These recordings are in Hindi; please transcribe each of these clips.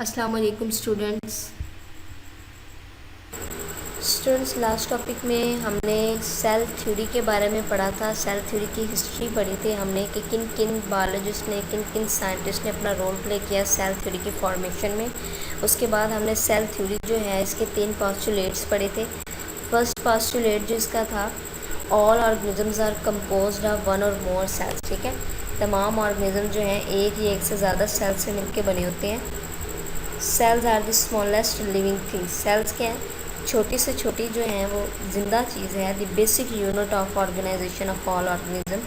अस्सलाम वालेकुम स्टूडेंट्स लास्ट टॉपिक में हमने सेल थ्योरी के बारे में पढ़ा था। सेल थ्योरी की हिस्ट्री पढ़ी थी हमने कि किन किन बायोलॉजिस्ट ने किन किन साइंटिस्ट ने अपना रोल प्ले किया सेल थ्योरी के फॉर्मेशन में। उसके बाद हमने सेल थ्योरी जो है इसके 3 पोस्टुलेट्स पढ़े थे। फर्स्ट पोस्टुलेट जो इसका था, all organisms are composed of one or more sales. ठीक है, तमाम ऑर्गेनिज्म जो हैं एक या एक से ज़्यादा सेल से मिलकर बने होते हैं। Cells are the smallest living things. Cells क्या हैं? छोटी से छोटी जो हैं वो जिंदा चीज़ है। The basic unit of organisation of all organism.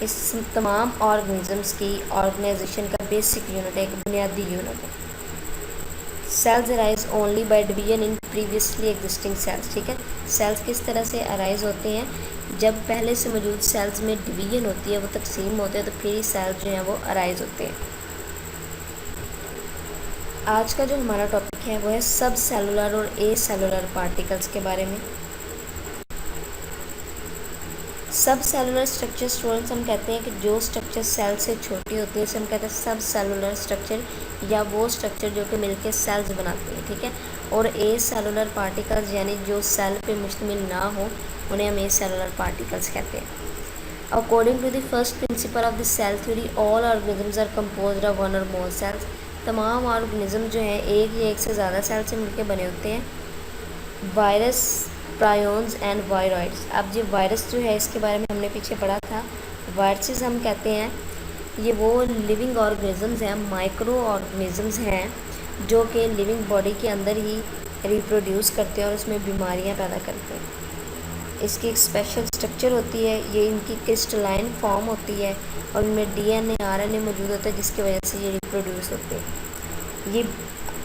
इस तमाम ऑर्गेनिजम्स की ऑर्गेनाइजेशन का बेसिक यूनिट है, एक बुनियादी यूनिट है। Cells arise only by division in previously existing cells. ठीक है, सेल्स किस तरह से अराइज होते हैं? जब पहले से मौजूद सेल्स में डिवीजन होती है, वो तकसीम होते हैं, तो फिर ही सेल्स जो हैं वो अराइज होते हैं। आज का जो हमारा टॉपिक है वो है सब सेलुलर और ए सेलुलर पार्टिकल्स के बारे में। सब सेलुलर स्ट्रक्चर स्टूडेंट्स हम कहते हैं कि जो स्ट्रक्चर सेल से छोटी होती है उसे हम कहते हैं सब सेलुलर स्ट्रक्चर, या वो स्ट्रक्चर जो कि मिलकर सेल्स बनाते हैं। ठीक है, और ए सेलुलर पार्टिकल्स यानी जो सेल पे मुश्तमिल ना हो उन्हें हम ए सेलुलर पार्टिकल्स कहते हैं। According to the first principle of the cell theory, all organisms are composed of one or more sales. तमाम ऑर्गेनिज्म जो हैं एक या एक से ज़्यादा सेल से मिलकर बने होते हैं। Virus, prions and viroids. अब जो वायरस जो है इसके बारे में हमने पीछे पढ़ा था। वायरसेस हम कहते हैं ये वो लिविंग ऑर्गेनिजम्स हैं, माइक्रो ऑर्गेनिजम्स हैं जो कि लिविंग बॉडी के अंदर ही रिप्रोड्यूस करते हैं और उसमें बीमारियां पैदा करते हैं। इसकी एक स्पेशल स्ट्रक्चर होती है, ये इनकी क्रिस्टलाइन फॉर्म होती है और इनमें डीएनए आरएनए मौजूद होता है जिसकी वजह से ये रिप्रोड्यूस होते हैं। ये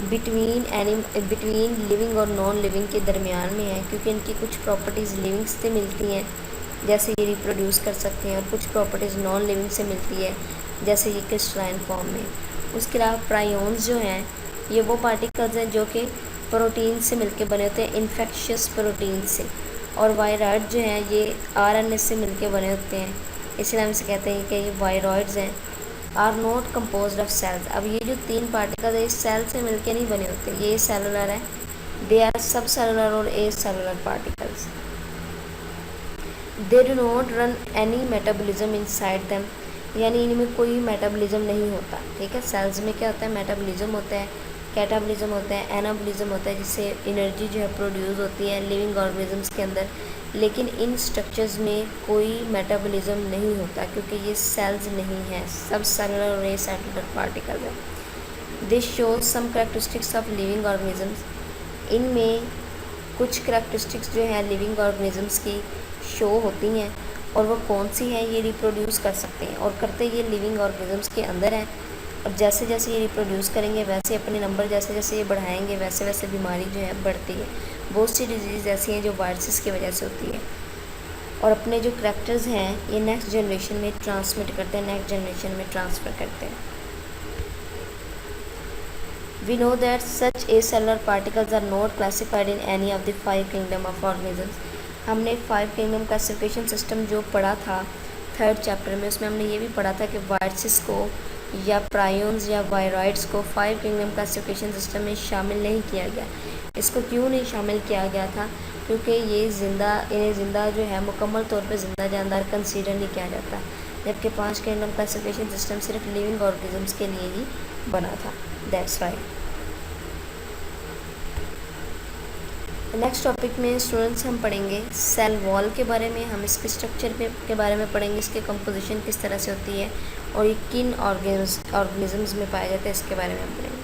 बिटवीन लिविंग और नॉन लिविंग के दरमियान में है, क्योंकि इनकी कुछ प्रॉपर्टीज़ लिविंग से मिलती हैं जैसे ये रिप्रोड्यूस कर सकते हैं, और कुछ प्रॉपर्टीज़ नॉन लिविंग से मिलती है जैसे ये क्रिस्टलाइन फॉर्म में। उसके अलावा प्रायोन्स जो हैं ये वो पार्टिकल्स हैं जो कि प्रोटीन से मिलकर बने होते हैं, इन्फेक्शियस प्रोटीन से। और वायरॉइड जो हैं ये आरएनए से मिलकर बने होते हैं, इसलिए हम इसे कहते हैं कि ये वायरॉइड्स हैं। Are not composed of cells. अब ये जो 3 पार्टिकल है इस सेल से मिलके नहीं बने होते, ये सेलुलर है। दे आर सब सेलुलर और acellular particles. They do not run any metabolism inside them, यानी इनमें कोई मेटाबॉलिज्म नहीं होता। ठीक है, सेल्स में क्या होता है? मेटाबॉलिज्म होता है, कैटाबॉलिज्म होता है, एनाबॉलिज्म होता है, जिससे एनर्जी जो है प्रोड्यूस होती है लिविंग ऑर्गेनिजम्स के अंदर। लेकिन इन स्ट्रक्चर्स में कोई मेटाबॉलिज्म नहीं होता क्योंकि ये सेल्स नहीं है, सब सेलुलर और ए सेलुलर पार्टिकल्स है। This shows some characteristics of living organisms. इनमें कुछ कैरेक्टरिस्टिक्स जो है लिविंग ऑर्गेनिजम्स की शो होती हैं, और वो कौन सी है? ये रिप्रोड्यूस कर सकते हैं और करते ये लिविंग ऑर्गेनिजम्स के अंदर हैं। और जैसे जैसे ये रिप्रोड्यूस करेंगे वैसे अपने नंबर जैसे जैसे ये बढ़ाएंगे वैसे वैसे बीमारी जो है बढ़ती है। बहुत सी डिजीज़ ऐसी हैं जो वायरसेस की वजह से होती है, और अपने जो करैक्टर्स हैं ये नेक्स्ट जनरेशन में ट्रांसमिट करते हैं, नेक्स्ट जनरेशन में ट्रांसफ़र करते हैं। We know that such acellular particles are not classified in any of the 5 kingdom of organisms. हमने 5 किंगडम क्लासिफिकेशन सिस्टम जो पढ़ा था 3rd चैप्टर में, उसमें हमने ये भी पढ़ा था कि वायरसेस को या प्रायोन्स या वायरॉइड्स को 5 किंगडम क्लासिफिकेशन सिस्टम में शामिल नहीं किया गया। इसको क्यों नहीं शामिल किया गया था? क्योंकि ये इन्हें ज़िंदा जो है मुकम्मल तौर पे ज़िंदा जानदार कंसीडर नहीं किया जाता, जबकि 5 किंगडम क्लासिफिकेशन सिस्टम सिर्फ लिविंग ऑर्गेनिजम्स के लिए ही बना था। That's why. नेक्स्ट टॉपिक में स्टूडेंट्स हम पढ़ेंगे सेल वॉल के बारे में। हम इसके स्ट्रक्चर के बारे में पढ़ेंगे, इसके कंपोजिशन किस तरह से होती है और ये किन ऑर्गेनिजम्स में पाया जाता है, इसके बारे में हम पढ़ेंगे।